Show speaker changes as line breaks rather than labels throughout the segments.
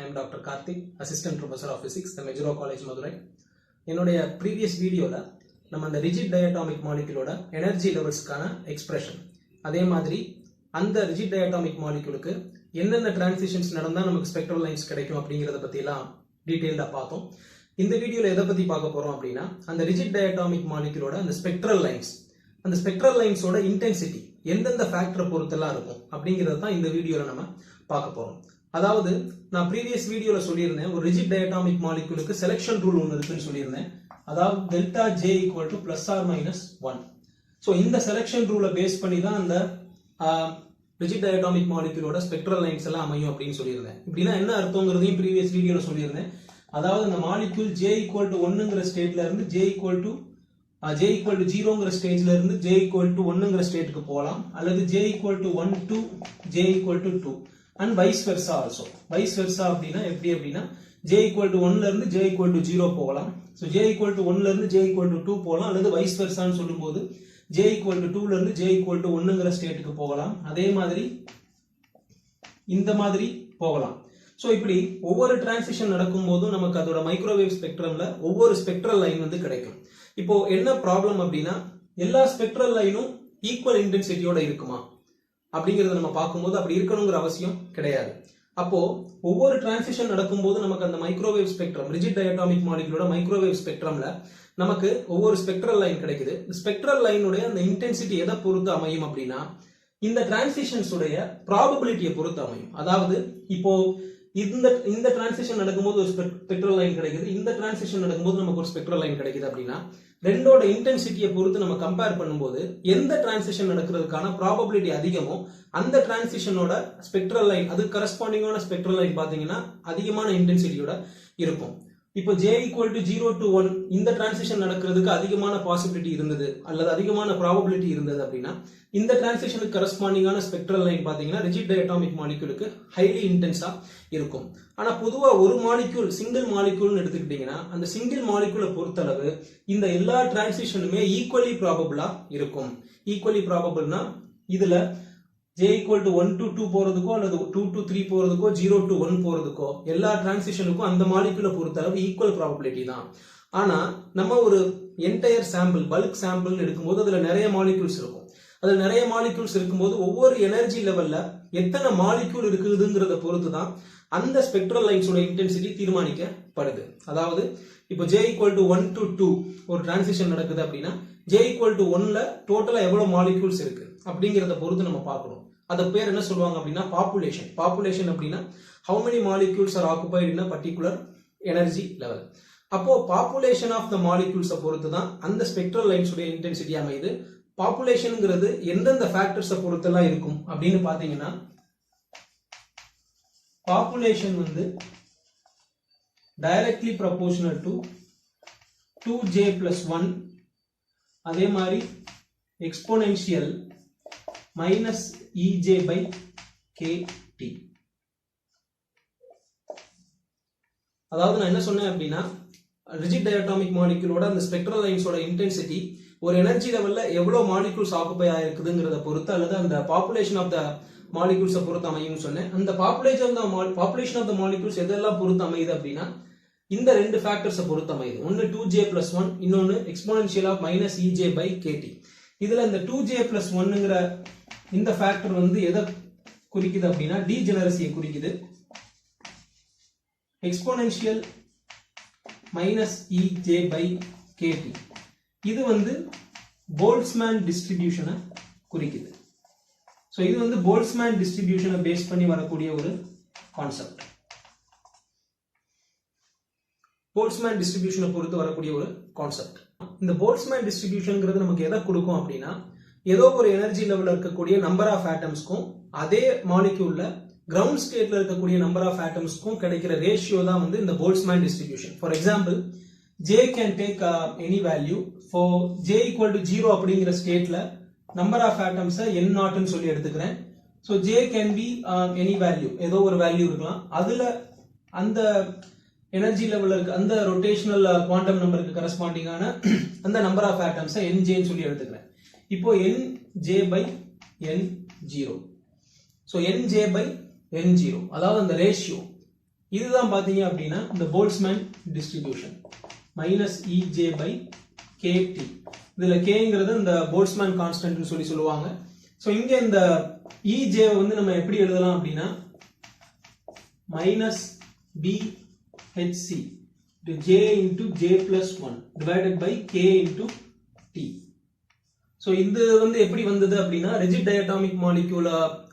I am Dr. Karthik, Assistant Professor of Physics, the Majuro College, Madurai. என்னுடைய previous வீடியோல நம்ம அந்த rigid diatomic moleculeோட energy levelsக்கான expression அதே மாதிரி அந்த rigid diatomic moleculeக்கு என்னென்ன transitions நடந்தா நமக்கு spectral lines கிடைக்கும் அப்படிங்கறத பத்தி எல்லாம் டீடைலா பார்த்தோம். இந்த வீடியோல எதை பத்தி பார்க்க போறோம் அப்படினா அந்த rigid diatomic moleculeோட அந்த spectral lines அந்த spectral lines ஓட intensity எந்தெந்த ஃபேக்டரை பொறுத்தெல்லாம் இருக்கும் அப்படிங்கறத தான் இந்த வீடியோல நம்ம பார்க்க போறோம். அதாவது நான் previous வீடியோல சொல்லியிருந்தேன் ஒரு rigid diatomic moleculeக்கு selection rule ஒன்னு இருக்குன்னு சொல்லியிருந்தேன். அதாவது delta J equal to plus or minus 1. So இந்த selection rule பேஸ் பண்ணி தான் அந்த rigid diatomic moleculeோட spectral lines எல்லாம் அமையும் அப்படின்னு சொல்லியிருந்தேன். இப்படின்னா என்ன அர்த்தம்ங்கறதையும் previous வீடியோல சொல்லியிருந்தேன். அதாவது அந்த molecule J equal to 1ங்கற ஸ்டேட்ல இருந்து J equal to 0ங்கற ஸ்டேஜ்ல இருந்து J equal to 1ங்கற ஸ்டேட்டுக்கு போலாம் அல்லது J equal to 1 to J equal to 2 and vice versa also. Vice versa அப்படினா எப்படி அப்படினா J equal to 1ல இருந்து J equal to 0 போகலாம். So J equal to 1ல இருந்து J equal to 2 போகலாம் அல்லது vice versa ன்னு சொல்லும்போது J equal to 2ல இருந்து J equal to 1ங்கற ஸ்டேட்டுக்கு போகலாம். அதே மாதிரி இந்த மாதிரி போகலாம். So இப்படி ஒவ்வொரு டிரான்சிஷன் நடக்கும்போது நமக்கு அதோட மைக்ரோவேவ் ஸ்பெக்ட்ரம்ல ஒவ்வொரு ஸ்பெக்ட்ரல் லைன் வந்து கிடைக்கும். இப்போ என்ன ப்ராப்ளம் அப்படினா எல்லா ஸ்பெக்ட்ரல் லைனும் ஈக்குவல் இன்டென்சிட்டியோட இருக்குமா அப்படிங்கறத நம்ம பார்க்கும்போது அப்படி இருக்கணும்ங்கற அவசியம் கிடையாது. அப்போ ஒவ்வொரு டிரான்சிஷன் நடக்கும்போது நமக்கு அந்த மைக்ரோவேவ் ஸ்பெக்ட்ரம் rigid diatomic moleculeோட மைக்ரோவேவ் ஸ்பெக்ட்ரம்ல நமக்கு ஒவ்வொரு ஸ்பெக்ட்ரல் லைன் கிடைக்குது. ஸ்பெக்ட்ரல் லைனுடைய அந்த இன்டென்சிட்டி எதை பொறுத்து அமையும் அப்படினா இந்த டிரான்சிஷன்ஸ் உடைய ப்ராபபிலிட்டியை பொறுத்து அமையும். அதாவது இப்போ இந்த டிரான்சிஷன் நடக்கும்போது ஒரு ஸ்பெக்ட்ரல் லைன் கிடைக்குது, இந்த டிரான்சிஷன் நடக்கும்போது நமக்கு ஒரு ஸ்பெக்ட்ரல் லைன் கிடைக்குது அப்படின்னா ரெண்டோட இன்டென்சிட்டியை பொறுத்து நம்ம கம்பேர் பண்ணும்போது எந்த டிரான்சிஷன் நடக்கிறதுக்கான ப்ராபபிலிட்டி அதிகமோ அந்த டிரான்சிஷனோட ஸ்பெக்ட்ரல் லைன் அது கரஸ்பாண்டிங்கான ஸ்பெக்ட்ரல் லைன் பாத்தீங்கன்னா அதிகமான இன்டென்சிட்டியோட இருக்கும். இப்போ J equal to 0 to 1 இந்த டிரான்சிஷன் நடக்கிறதுக்கு அதிகமான பாசிபிலிட்டி இருந்தது அல்லது அதிகமான ப்ராபபிலிட்டி இருந்தது அப்படின்னா இந்த டிரான்சிஷனுக்கு கரஸ்பாண்டிங்கான ஸ்பெக்ட்ரல் லைன் பாத்தீங்கன்னா rigid diatomic moleculeக்கு ஹைலி இன்டென்ஸா இருக்கும். ஆனா பொதுவா ஒரு மாலிக்யூல் சிங்கிள் மாலிக்யூல்னு எடுத்துக்கிட்டீங்கன்னா அந்த சிங்கிள் மாலிக்யூலை பொறுத்தளவு இந்த எல்லா டிரான்சிஷனுமே ஈக்குவலி ப்ராபபிளா இருக்கும். ஈக்குவலி ப்ராபபிள்னா இதுல J equal to 1 to 2 போறதுக்கோ அல்லது 2 to 3 போறதுக்கோ 0 to 1 போறதுக்கோ எல்லா டிரான்சிஷனுக்கும் அந்த மாலிக்யூலை பொறுத்தளவு ஈக்குவல் ப்ராபபிலிட்டி தான். ஆனா நம்ம ஒரு என்டையர் சாம்பிள் பல்க் சாம்பிள் எடுக்கும்போது அதுல நிறைய மாலிக்யூல்ஸ் இருக்கும். அதுல நிறைய மாலிக்யூல்ஸ் இருக்கும்போது ஒவ்வொரு எனர்ஜி லெவல்ல எத்தனை மாலிக்யூல் இருக்குதுங்கிறத பொறுத்து தான் அந்த ஸ்பெக்ட்ரல் லைன்ஸோட இன்டென்சிட்டி தீர்மானிக்கப்படுது. அதாவது இப்போ J equal to 1 to 2 ஒரு டிரான்சிஷன் நடக்குது அப்படின்னா J equal to 1ல டோட்டலா எவ்வளவு மாலிக்யூல்ஸ் இருக்கு அப்படிங்கறத பொறுத்து நம்ம பார்க்கணும். அத பேர் என்ன சொல்லுவாங்க அப்படின்னா பாப்புலேஷன். பாப்புலேஷன் அப்படின்னா how many molecules are occupied in a particular energy level. அப்போ பாப்புலேஷன் ஆஃப் த மாலிக்யூல்ஸை பொறுத்து தான் அந்த ஸ்பெக்ட்ரல் லைன்ஸ் உடைய இன்டென்சிட்டி அமையுது. பாப்புலேஷன்ங்கிறது எந்தெந்த ஃபேக்டர்ஸை பொறுத்தெல்லாம் இருக்கும் அப்படின்னு பாத்தீங்கன்னா பாப்புலேஷன் வந்து directly proportional to 2J plus 1 அதே மாதிரி exponential minus EJ by KT. அதாவது நான் என்ன சொன்னேன் அப்படின்னா rigid diatomic moleculeோட அந்த ஸ்பெக்ட்ரல் லைன்ஸோட இன்டென்சிட்டி ஒரு எனர்ஜி லெவல்ல எவ்வளவு மாலிக்யூல்ஸ் ஆக்குபை ஆயிருக்குதுங்கிறத பொறுத்து அல்லது அந்த பாப்புலேஷன் ஆஃப் த மாலிக்யூல்ஸை பொறுத்து அமையும்னு சொன்னேன். அந்த பாப்புலேஷன் ஆஃப் த மாலிக்யூல்ஸ் எதெல்லாம் பொறுத்து அமையுது அப்படின்னா இந்த ரெண்டு ஃபேக்டர்ஸை பொறுத்து அமையுது. ஒன்னு 2J plus 1 இன்னொன்னு exponential of minus EJ by KT. இதுல இந்த 2J plus 1ங்கற இந்த ஃபேக்டர் வந்து எதை குறிக்குது அப்படின்னா டீஜெனரசியை குறிக்குது. Exponential minus EJ by KT இது வந்து போல்ட்ஸ்மேன் டிஸ்ட்ரிபியூஷனை குறிக்குது. சோ இது வந்து போல்ட்ஸ்மேன் டிஸ்ட்ரிபியூஷனை பேஸ் பண்ணி வரக்கூடிய ஒரு கான்செப்ட். போல்ட்ஸ்மேன் டிஸ்ட்ரிபியூஷனை பொறுத்து வரக்கூடிய ஒரு கான்செப்ட். இந்த போல்ட்ஸ்மேன் டிஸ்ட்ரிபியூஷன்ங்கிறது நமக்கு எதை கொடுக்கும் அப்படின்னா ஏதோ ஒரு எனர்ஜி லெவல்ல இருக்கக்கூடிய நம்பர் ஆஃப் ஆட்டம்ஸ்க்கும் அதே மாலிக்யூல்ல கிரவுண்ட் ஸ்டேட்ல இருக்கக்கூடிய நம்பர் ஆஃப் ஆட்டம்ஸ்க்கும் கிடைக்கிற ரேஷியோ தான் வந்து இந்த Boltzmann distribution. For example J can take any value for J equal to 0 அப்படிங்கிற ஸ்டேட்ல நம்பர் ஆஃப் ஆட்டம்ஸ் n0 ன்னு சொல்லி எடுத்துக்கிறேன். So J can be any value ஏதோ ஒரு வேல்யூ இருக்கலாம். அதுல அந்த எனர்ஜி லெவல்ல இருக்கு அந்த ரொட்டேஷனல் குவாண்டம் நம்பருக்கு கரஸ்பாண்டிங்கான அந்த நம்பர் ஆஃப் ஆட்டம்ஸ் Nj ன்னு சொல்லி எடுத்துக்கிறேன். இப்போ Nj by N0. So Nj by N0 அதாவது அந்த ரேஷியோ இதுதான் பாத்தீங்க அப்படின்னா இந்த Boltzmann distribution minus EJ by கேடி. இதுல கேங்கிறது இந்த போல்ட்ஸ்மேன் கான்ஸ்டன்ட் சொல்லி சொல்லுவாங்க. ஸோ இங்க இந்த இஜே வந்து நம்ம எப்படி எழுதலாம் அப்படின்னா minus PHC j into j plus 1 divided by k into t. So இது வந்து எப்படி வந்தது அப்படின்னா ரிஜிட் டயட்டாமிக் மாலிக்யூல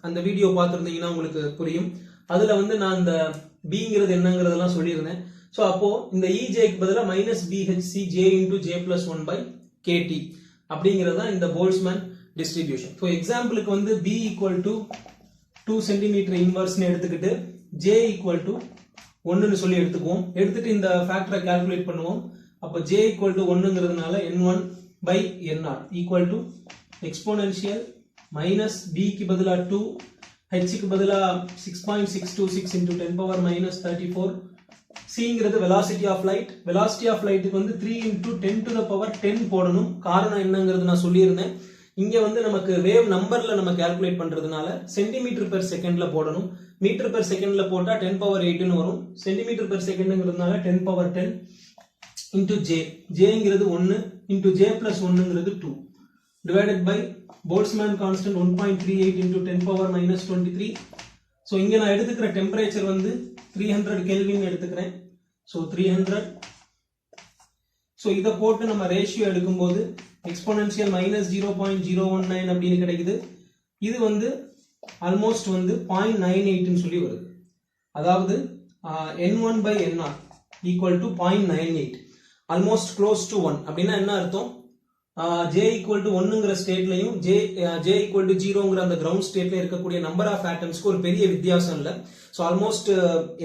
அந்த வீடியோ பார்த்துருந்தீங்கன்னா உங்களுக்கு புரியும். அதுல வந்து நான் இந்த பிங்கிறது என்னங்கிறதெல்லாம் சொல்லியிருந்தேன். ஸோ அப்போ இந்த இஜேக்கு பதிலாக minus BHC J into J plus 1 by KT அப்படிங்கிறது தான் இந்த போல்ட்ஸ்மேன் டிஸ்ட்ரிபியூஷன். ஸோ எக்ஸாம்பிளுக்கு வந்து பி ஈக்குவல் டு 2 சென்டிமீட்டர் இன்வர்ஸ்னு எடுத்துக்கிட்டு ஜே ஈக்குவல் டு 1ன்னு சொல்லி எடுத்துக்குவோம். எடுத்துட்டு இந்த ஃபேக்டரை கால்குலேட் பண்ணுவோம். அப்போ ஜே ஈக்குவல் டு 1ங்கிறதுனால n1 by n0 equal to exponential minus பிக்கு பதிலாக 2 ஹெச்சுக்கு பதிலாக 6.626 இன்டூ 10 பவர் மைனஸ் 34. சிங்கிறது velocity of light. Velocity of லைட்டுக்கு வந்து 3 இன்டூ 10 டு த பவர் 10 போடணும். காரணம் என்னங்கிறது நான் சொல்லியிருந்தேன். இங்க வந்து நமக்கு வேவ் நம்பர்ல நம்ம கால்குலேட் பண்றதுனால சென்டிமீட்டர் பெர் செகண்ட்ல போடணும். மீட்டர் பெர் செகண்ட்ல போட்டா 10 பவர் 8ன்னு வரும். சென்டிமீட்டர் பெர் செகண்ட்ங்கிறதுனால 10 பவர் 10 இன்டூ ஜே. ஜேங்கிறது 1 இன்டூ ஜே பிளஸ் 1ங்கிறது 2 divided by Boltzmann constant 1.38 into 10 power minus 23. So இங்க நான் எடுத்துக்கிற டெம்பரேச்சர் வந்து 300 கெல்வின் எடுத்துக்கிறேன். ஸோ 300. ஸோ இதை போட்டு நம்ம ரேஷியோ எடுக்கும்போது எக்ஸ்போனென்ஷியல் மைனஸ் 0.019 அப்படின்னு கிடைக்குது. இது வந்து ஆல்மோஸ்ட் வந்து 0.98 சொல்லி வருது. அதாவது n1 by n0 equal to 0.98, almost close to 1. அப்படின்னா என்ன அர்த்தம்? j ஈக்குவல் டு 1ங்கிற ஸ்டேட்லையும் j ஈக்குவல் டு 0ங்கிற அந்த கிரவுண்ட் ஸ்டேட்ல இருக்கக்கூடிய நம்பர் ஆஃப் ஆட்டம்ஸ்க்கு ஒரு பெரிய வித்தியாசம் இல்லை. ஸோ ஆல்மோஸ்ட்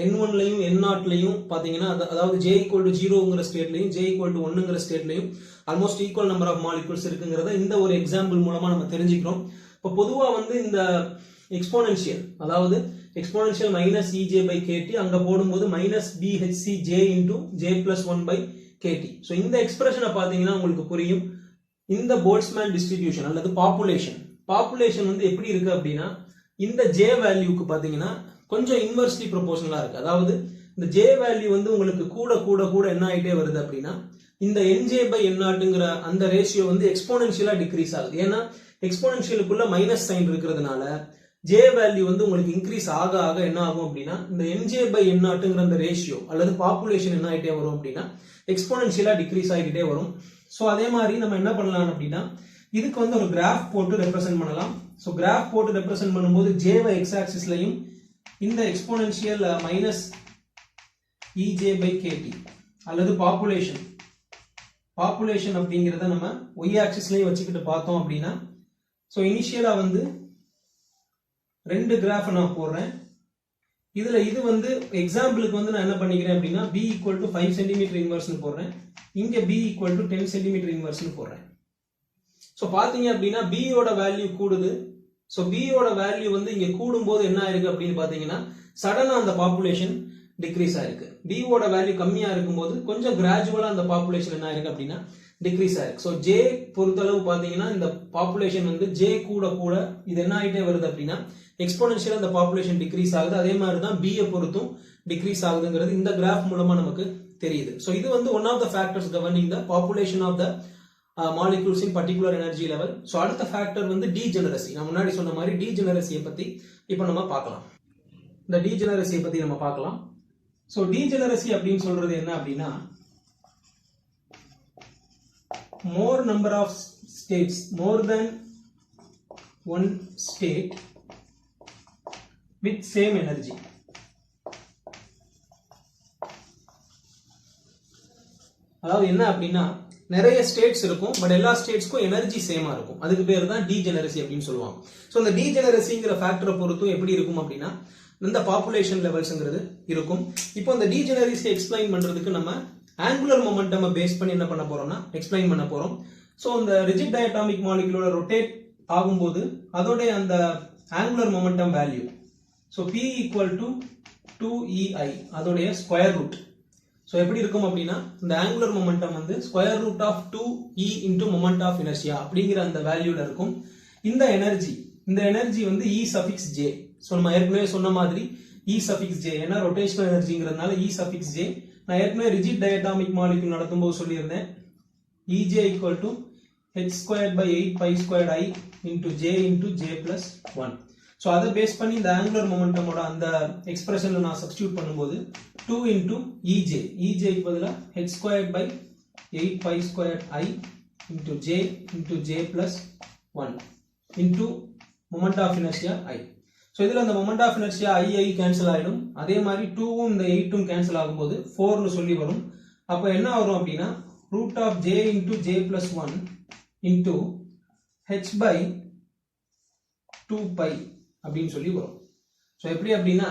n1லையும் n0லையும் பார்த்தீங்கன்னா அதாவது j ஈக்குவல் டு 0ங்கிற ஸ்டேட்லையும் j ஈக்குவல் டு 1ங்கிற ஸ்டேட்லையும் almost equal number of molecules இருக்குங்கிறத இந்த ஒரு எக்ஸாம்பிள் மூலமா நம்ம தெரிஞ்சுக்கிறோம். இப்போ பொதுவா வந்து இந்த எக்ஸ்போனென்ஷியல் அதாவது exponential minus EJ by KT அங்க போடும்போது minus BHC J into J plus 1 by KT. So இந்த எக்ஸ்பிரஷனை பார்த்தீங்கன்னா உங்களுக்கு புரியும். இந்த போல்ட்ஸ்மேன் டிஸ்ட்ரிபியூஷன் அல்லது பாப்புலேஷன் வந்து எப்படி இருக்கு அப்படின்னா இந்த ஜே வேல்யூக்கு பார்த்தீங்கன்னா கொஞ்சம் இன்வெர்ஸ்லி ப்ரொபோஷனலா இருக்கு. அதாவது இந்த ஜே வேல்யூ வந்து உங்களுக்கு கூட கூட கூட என்ன ஆகிட்டே வருது அப்படின்னா இந்த என்ஜே பை n0ங்கிற அந்த ரேஷியோ வந்து எக்ஸ்போனென்ஷியலா டிக்ரீஸ் ஆகுது. ஏன்னா எக்ஸ்போனென்ஷியலுக்குள்ள மைனஸ் சைன் இருக்கிறதுனால ஜே வேல்யூ வந்து உங்களுக்கு இன்க்ரீஸ் ஆக ஆக என்ன ஆகும் அப்படின்னா இந்த என்ஜே பை n0ங்கிற அந்த ரேஷியோ அல்லது பாப்புலேஷன் என்ன ஆகிட்டே வரும் அப்படின்னா எக்ஸ்போனென்ஷியலா டிக்ரீஸ் ஆகிட்டே வரும். ஸோ அதே மாதிரி நம்ம என்ன பண்ணலாம் அப்படின்னா இதுக்கு வந்து ஒரு கிராஃப் போட்டு ரெப்ரசென்ட் பண்ணலாம். ஸோ கிராஃப் போட்டு ரெப்ரசென்ட் பண்ணும்போது ஜேவை எக்ஸ் ஆக்சிஸ்லையும் இந்த எக்ஸ்போனென்ஷியல் மைனஸ் இஜே பை கேடி அல்லது பாப்புலேஷன் அப்படிங்கிறத நம்ம ஒய் ஆக்சிஸ்லையும் வச்சுக்கிட்டு பார்த்தோம் அப்படின்னா ஸோ இனிஷியலா வந்து 2 கிராஃப் நான் போடுறேன். இதுல இது வந்து எக்ஸாம்பிளுக்கு வந்து நான் என்ன பண்ணிக்கிறேன் அப்படின்னா b ஈக்குவல் டு 5 சென்டிமீட்டர் இன்வர்ஸ்னு போடுறேன். இங்க b ஈக்குவல் டு 10 சென்டிமீட்டர் இன்வர்ஸ்னு போடுறேன். ஸோ பாத்தீங்க அப்படின்னா b யோட வேல்யூ கூடுது. ஸோ b யோட வேல்யூ வந்து இங்க கூடும்போது என்ன ஆயிருக்கு அப்படின்னு பாத்தீங்கன்னா சடனா அந்த பாப்புலேஷன் டிக்ரீஸ் ஆயிருக்கு. b யோட வேல்யூ கம்மியா இருக்கும்போது கொஞ்சம் கிராஜுவலா அந்த பாப்புலேஷன் என்ன ஆயிருக்கு அப்படின்னா டிக்ரீஸ் ஆயிருக்கு. ஸோ ஜே பொறுத்தளவு பாத்தீங்கன்னா இந்த பாப்புலேஷன் வந்து ஜே கூட கூட இது என்ன ஆகிட்டே வருது அப்படின்னா எக்ஸ்போனென்ஷியலா அந்த பாப்புலேஷன் டிக்ரீஸ் ஆகுது. அதே மாதிரி தான் b பொறுத்தும் டிக்ரீஸ் ஆகுதுங்கிறது இந்த கிராஃப் மூலமா நமக்கு தெரியுது. ஸோ இது வந்து one of the factors governing the population of the molecules in particular energy level. So அடுத்த ஃபேக்டர் வந்து டீஜெனரசி. நான் முன்னாடி சொன்ன மாதிரி டீஜெனரசியை பத்தி இப்போ நம்ம பார்க்கலாம். இந்த டீஜெனரசியை பத்தி நம்ம பார்க்கலாம். ஸோ டீஜெனரசி அப்படின்னு சொல்றது என்ன அப்படின்னா more number of states, more than one state with same energy. அதாவது என்ன அப்படின்னா நிறைய ஸ்டேட்ஸ் இருக்கும் பட் எல்லா ஸ்டேட்ஸ்க்கும் எனர்ஜி சேமா இருக்கும். அதுக்கு பேர் தான் டீஜெனரசி அப்படின்னு சொல்லுவாங்க. ஸோ இந்த டீஜெனரசிங்கிற ஃபேக்டரை பொறுத்தும் எப்படி இருக்கும் அப்படின்னா இந்த பாப்புலேஷன் லெவல்ஸ்ங்கிறது இருக்கும். இப்போ இந்த டீஜெனரசி எக்ஸ்பிளைன் பண்றதுக்கு நம்ம ஆங்குலர் மொமெண்டம் பேஸ் பண்ணி என்ன பண்ண போறோம்னா எக்ஸ்பிளைன் பண்ண போறோம். ஸோ இந்த ரிஜிட் டயட்டாமிக் மாலிகுலோட ரொட்டேட் ஆகும்போது அதோடைய அந்த angular momentum value so p equal to 2ei அதோடைய ஸ்கொயர் ரூட். ஸோ எப்படி இருக்கும் அப்படின்னா இந்த ஆங்குலர் மொமெண்டம் வந்து square root of 2e into moment of inertia அப்படிங்கிற அந்த வேல்யூல இருக்கும். இந்த எனர்ஜி வந்து e சஃபிக்ஸ் j. ஸோ நம்ம ஏற்கனவே சொன்ன மாதிரி E suffix j ஏன்னா rotational energyங்கிறதுனால E suffix j. நான் ஏற்கனவே rigid diatomic molecule நடத்தும்போது சொல்லியிருந்தேன் Ej equal to h squared by 8 pi squared I into j plus 1. So அதை பேஸ் பண்ணி இந்த angular momentum ஓட அந்த எக்ஸ்பிரஷன்ல நான் சப்ஸ்டிட்யூட் பண்ணும்போது 2 into Ej க்கு பதிலா h squared by 8 pi squared I into j plus 1 into moment of inertia I. So இதுல அந்த moment of inertia I cancel ஆயிடும். அதே மாதிரி 2 இந்த 8 கேன்சல் ஆகும்போது 4 னு சொல்லி வரும். அப்ப என்ன வரும் அப்படினா root of j into j plus 1 into h by 2 pi அப்படின்னு சொல்லி வரும். சோ எப்படி அப்படினா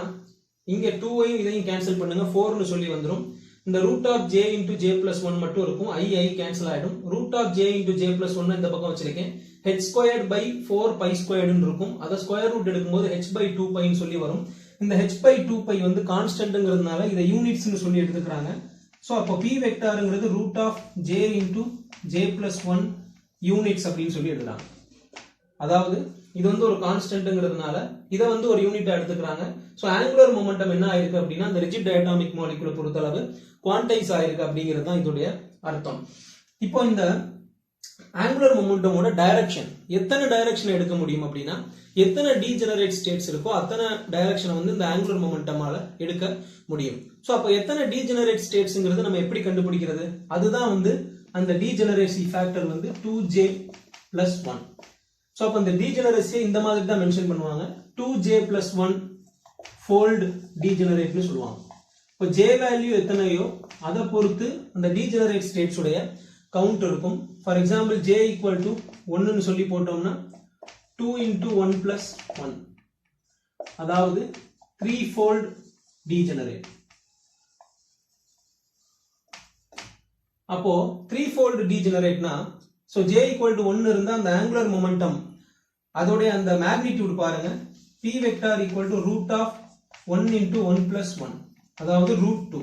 இங்க 2 ஐயும் இதையும் கேன்சல் பண்ணுங்க 4 னு சொல்லி வந்துரும். இந்த root of j into j plus 1 மட்டும் இருக்கும். I கேன்சல் ஆயிடும். root of j into j plus 1 இந்த பக்கம் வச்சிருக்கேன். h squared by 4 pi squared ன்னு இருக்கும். அத ஸ்கொயர் ரூட் எடுக்கும்போது h by 2 pi ன்னு சொல்லி வரும். இந்த h by 2 pi வந்து கான்ஸ்டன்ட்ங்கிறதுனால இத யூனிட்ஸ் னு சொல்லி எடுத்துக்கறாங்க. சோ அப்ப p வெக்டார்ங்கிறது root of j into j plus 1 units அப்படினு சொல்லி எழுதலாம். அதாவது இது வந்து ஒரு கான்ஸ்டன்ட்ங்கிறதுனால இத வந்து ஒரு யூனிட்டா எடுத்துக்கறாங்க. சோ angular momentum என்ன ஆயிருக்கு அப்படினா அந்த rigid diatomic molecule பொறுத்தளவு குவான்டைஸ் ஆயிருக்கு அப்படிங்கிறது தான் இதோட அர்த்தம். இப்போ இந்த angular momentum ஓட டைரக்ஷன் எத்தனை டைரக்ஷன் எடுக்க முடியும் அப்படினா எத்தனை டீஜெனரேட் ஸ்டேட்ஸ் இருக்கோ அத்தனை டைரக்ஷனை வந்து இந்த angular momentumஆல எடுக்க முடியும். சோ அப்ப எத்தனை டீஜெனரேட் ஸ்டேட்ஸ்ங்கிறது நம்ம எப்படி கண்டுபிடிக்கிறது? அதுதான் வந்து அந்த டீஜெனரேசி ஃபேக்டர் வந்து 2j plus 1. சோ அப்ப இந்த டீஜெனரேசி இந்த மாதிரி தான் மென்ஷன் பண்ணுவாங்க. 2j plus 1 fold degenerate னு சொல்லுவாங்க. இப்போ j வேல்யூ எத்தனையோ அத பொறுத்து அந்த டீஜெனரேட் ஸ்டேட்ஸ் உடைய கவுண்ட் இருக்கும். For example j equal to 1 னு சொல்லி போட்டோம்னா 2 into 1 plus 1 அதாவது 3 fold degenerate. அப்போ 3 fold degenerateனா so j equal to 1 இருந்தா அந்த angular momentum அதோட அந்த magnitude பாருங்க p vector equal to root of 1 into 1 plus 1 அதாவது root 2.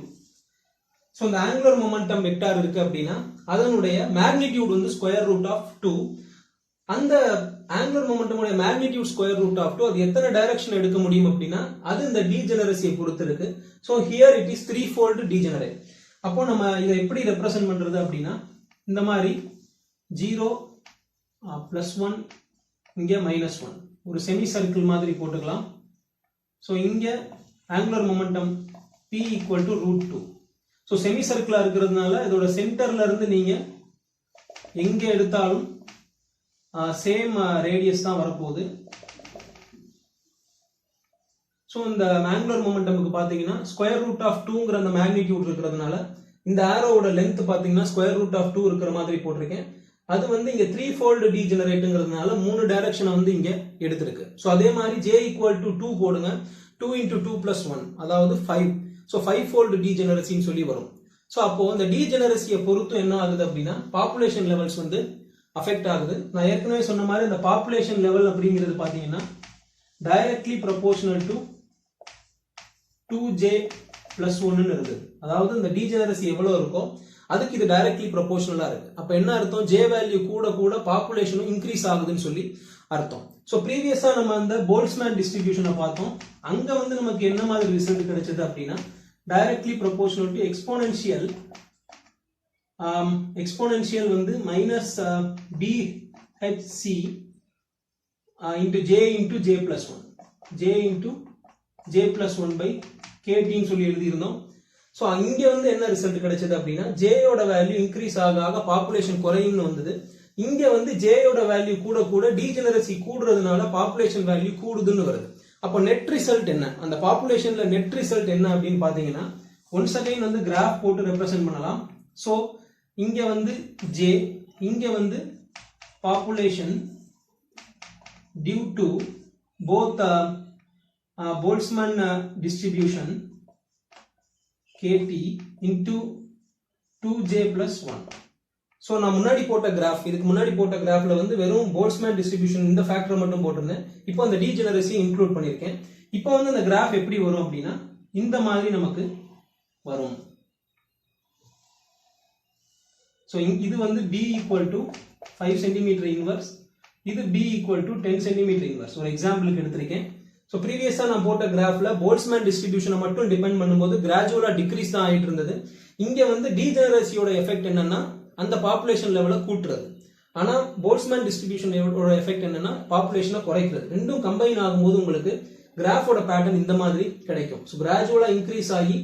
so the angular momentum vector இருக்கு அப்படினா அதனுடைய magnitude வந்து square root of 2. அந்த angular momentum உடைய magnitude square root of 2 அது எத்தனை டைரக்ஷன் எடுக்க முடியும் அப்படினா அது இந்த degeneracy பொறுத்து இருக்கு. so here it is 3 fold degenerate. அப்போ நம்ம இத எப்படி ரெப்ரசன்ட் பண்றது அப்படினா இந்த மாதிரி 0 plus 1 இங்க minus 1 ஒரு செமி சர்க்கிள் மாதிரி போட்டுக்கலாம். சோ இங்க angular momentum p equal to root 2. So semi சர்க்கிளா இருக்கிறதுனால இதோட சென்டர்ல இருந்து நீங்க எங்க எடுத்தாலும் சேம் ரேடியஸ் தான் வரப்போகுது. சோ இந்த angular momentumக்கு பாத்தீங்கன்னா ஸ்கொயர் ரூட் ஆஃப் 2ங்கற அந்த மேக்னிட்யூட் இருக்கிறதுனால இந்த ஆரோவோட லெந்த் பாத்தீங்கன்னா ஸ்கொயர் ரூட் ஆஃப் 2 இருக்கிற மாதிரி போட்டுருக்கேன். அது வந்து இங்க 3 fold degenerateங்கிறதுனால மூணு டைரக்ஷனை வந்து இங்க எடுத்துருக்கு. சோ அதே மாதிரி j equal to 2 போடுங்க. 2 into 2 plus 1 அதாவது 5. சோ 5 fold degeneracy ன்னு சொல்லி வரும். சோ அப்போ இந்த degeneracy பொறுத்து என்ன ஆகுது அப்படினா population levels வந்து அஃபெக்ட் ஆகுது. நான் ஏற்கனவே சொன்ன மாதிரி இந்த population level அப்படிங்கிறது பாத்தீங்கன்னா directly proportional to 2j plus 1 ன்னு இருக்கு. அதாவது இந்த degeneracy எவ்வளவு இருக்கோ அதுக்கு இது directly proportional இருக்கு. அப்ப என்ன அர்த்தம்? j வேல்யூ கூட கூட population இன்கிரீஸ் ஆகுதுன்னு சொல்லி அர்த்தம். சோ ப்ரீவியஸா நம்ம அந்த போல்ட்ஸ்மேன் டிஸ்ட்ரிபியூஷனை பார்த்தோம். அங்க வந்து நமக்கு என்ன மாதிரி ரிசல்ட் கிடைச்சது அப்படினா directly proportional to exponential வந்து minus bhc into j plus 1 j into j plus 1 by kt ன்னு சொல்லி எழுதி இருந்தோம். சோ இங்க வந்து என்ன ரிசல்ட் கிடைச்சது அப்படினா j யோட வேல்யூ இன்கிரீஸ் ஆக ஆக பாப்புலேஷன் குறையும்னு வந்தது. இங்க வந்து j யோட வேல்யூ கூட கூட டீஜெனரசி கூடுறதுனால பாப்புலேஷன் வேல்யூ கூடுதுன்னு வருது. அப்ப நெட் ரிசல்ட் என்ன? அந்த பாப்புலேஷன்ல நெட் ரிசல்ட் என்ன அப்படின்னு பாத்தீங்கன்னா ஒன்ஸ் அகைன் வந்து கிராஃப் போட்டு ரெப்ரசன்ட் பண்ணலாம். சோ இங்க வந்து j இங்க வந்து population due to both Boltzmann distribution kt into 2j plus 1. So நான் முன்னாடி போட்ட கிராஃப் இதுக்கு முன்னாடி போட்ட கிராஃப்ல வந்து வெறும் போல்ட்ஸ்மேன் டிஸ்ட்ரிபியூஷன் இந்த ஃபேக்டர் மட்டும் போட்டிருந்தேன். இப்போ அந்த டீஜெனரசி இன்க்ளூட் பண்ணிருக்கேன். இப்போ வந்து அந்த கிராஃப் எப்படி வரும் அப்படினா இந்த மாதிரி நமக்கு வரும். சோ இது வந்து b equal to 5 cm inverse இது b equal to 10 cm inverse ஒரு எக்ஸாம்பிளுக்கு எடுத்திருக்கேன். ஸோ ப்ரீவியஸா நான் போட்ட கிராஃப்ல போல்ட்ஸ்மேன் டிஸ்ட்ரிபியூஷனை மட்டும் டிபெண்ட் பண்ணும்போது கிராஜுவலா டிக்ரீஸ் தான் ஆயிட்டு இருந்தது. இங்க வந்து டீஜெனரசியோட எஃபெக்ட் என்னன்னா அந்த பாப்புலேஷன் லெவலை கூட்டுறது. ஆனா போல்ட்ஸ்மேன் டிஸ்ட்ரிபியூஷன் எஃபெக்ட் என்னன்னா பாப்புலேஷனை குறைக்கிறது. ரெண்டும் கம்பைன் ஆகும்போது உங்களுக்கு கிராஃபோட பேட்டர்ன் இந்த மாதிரி கிடைக்கும். ஸோ கிராஜுவலா இன்க்ரீஸ் ஆகி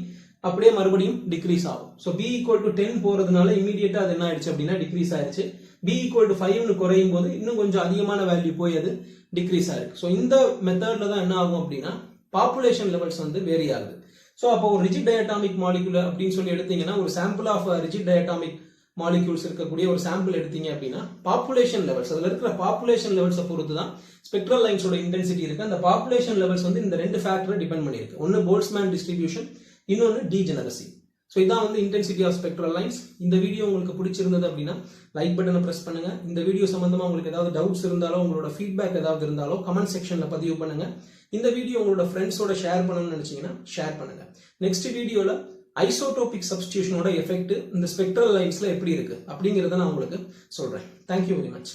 அப்படியே மறுபடியும் டிக்ரீஸ் ஆகும். ஸோ பி ஈக்குவல் டு 10 போறதுனால இமீடியட்டா அது என்ன ஆயிடுச்சு அப்படின்னா டிக்ரீஸ் ஆயிடுச்சு. பி ஈக்குவல் டு 5 குறையும் போது இன்னும் கொஞ்சம் அதிகமான வேல்யூ போய் அது டிக்ரீஸ் ஆயிருக்கு. ஸோ இந்த மெத்தட்ல தான் என்ன ஆகும் அப்படின்னா பாப்புலேஷன் லெவல்ஸ் வந்து வேரி ஆகுது. ஸோ அப்போ ஒரு ரிஜிட் டயட்டாமிக் மாலிகுல் அப்படின்னு சொல்லி எடுத்தீங்கன்னா ஒரு sample of rigid diatomic molecules இருக்கக்கூடிய ஒரு சாம்பிள் எடுத்தீங்க அப்படின்னா பாப்புலேஷன் லெவல்ஸ் அதுல இருக்கிற பாப்புலேஷன் லெவல்ஸை பொறுத்து தான் ஸ்பெக்ட்ரல் லைன்ஸோட இன்டென்சிட்டி இருக்கு. அந்த பாப்புலேஷன் லெவல்ஸ் வந்து இந்த ரெண்டு ஃபேக்டரை டிபெண்ட் பண்ணிருக்கு. ஒன்னு போல்ட்ஸ்மேன் டிஸ்ட்ரிபியூஷன், இன்னொன்னு டீஜெனரசி. ஸோ இதான் வந்து இன்டென்சிட்டி ஆஃப் ஸ்பெக்ட்ரல் லைன்ஸ். இந்த வீடியோ உங்களுக்கு பிடிச்சிருந்தது அப்படின்னா லைக் பட்டனை பிரஸ் பண்ணுங்க. இந்த வீடியோ சம்பந்தமா உங்களுக்கு ஏதாவது டவுட்ஸ் இருந்தாலோ உங்களோட ஃபீட்பேக் ஏதாவது இருந்தாலோ கமெண்ட் செக்ஷன்ல பதிவு பண்ணுங்க. இந்த வீடியோ உங்களோட ஃப்ரெண்ட்ஸோட ஷேர் பண்ணணும்னு நினைச்சீங்கன்னா ஷேர் பண்ணுங்க. நெக்ஸ்ட் வீடியோல ஐசோடோபிக் சப்ஸ்டிடியூஷனோட எஃபெக்ட் இந்த ஸ்பெக்ட்ரல் லைன்ஸ்ல எப்படி இருக்கு அப்படிங்கறத நான் உங்களுக்கு சொல்றேன். Thank you very much.